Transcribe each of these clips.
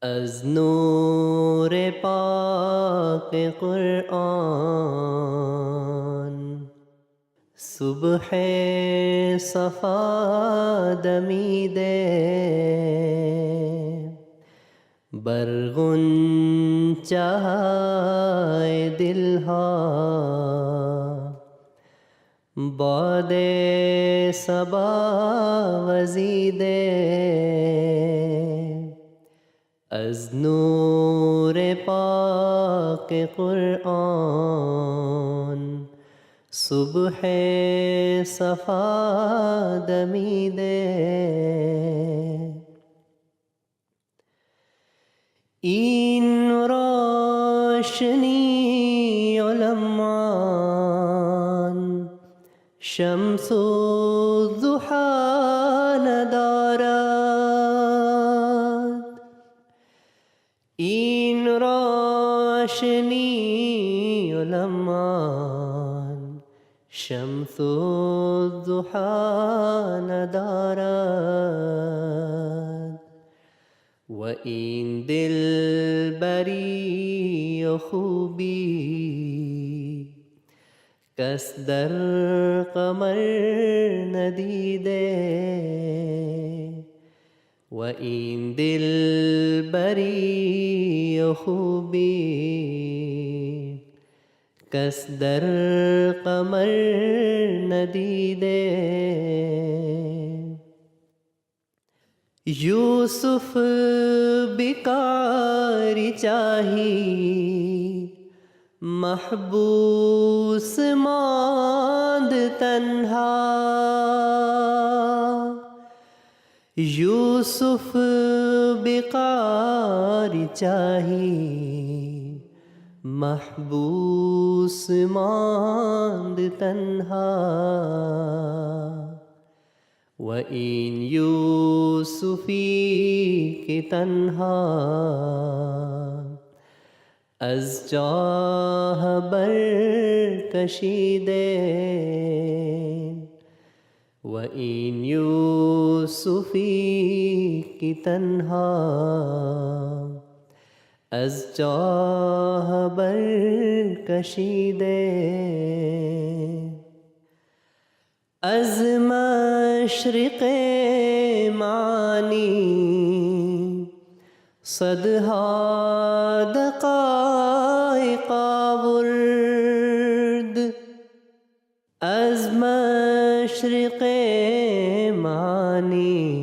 از نور پاک قرآن صبح صفا دمیده بر غنچه‌های دلها باد صبا وزیده از نور پاک قرآن صبح صفا دمیده این روشنی علمان شمس الضحی ندارد این روشنی علمان شمس الضحی ندارد و این دلبری و خوبی کس در قمر ندیده و این دلبری و خوبی کس در قمر ندیده یوسف بیکاری چاہی محبوس ماند تنہا یوسف بیکاری چاہی محبوس ماند تنہا و این یوسفی که تنها از جاه برکشیده و این یوسفی که تنها از جاه برکشیده از مشرق معانی صدها دقایق آورد از مشرق معانی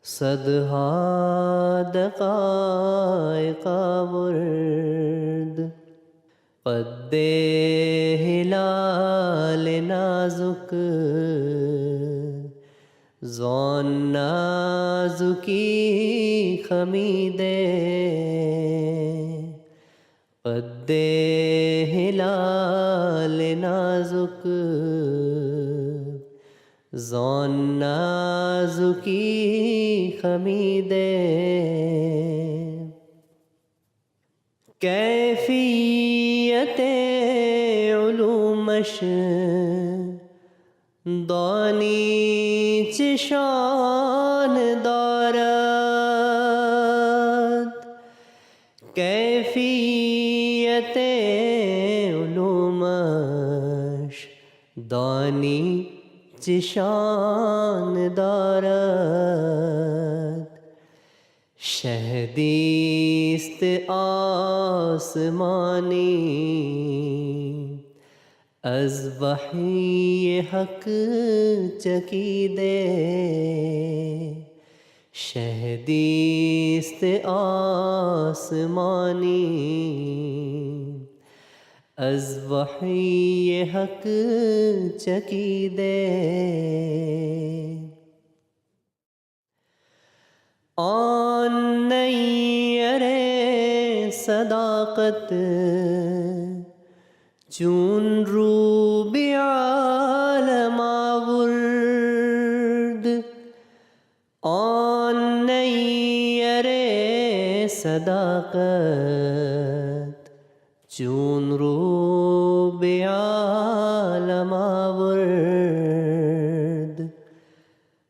صدها دقایق آورد قد هلال نازک زان نازکی خمیده قد هلال نازک زان نازکی خمیده کیفیت علومش دانی چشان دارد کیفیت علومش دانی چشان دارد شهدیست آسمانی از وحی حق چکیده شهدیست آسمانی از وحی حق چکیده آن نیر صداقت چون رو به عالم آورد آن نیر صداقت چون رو به عالم آورد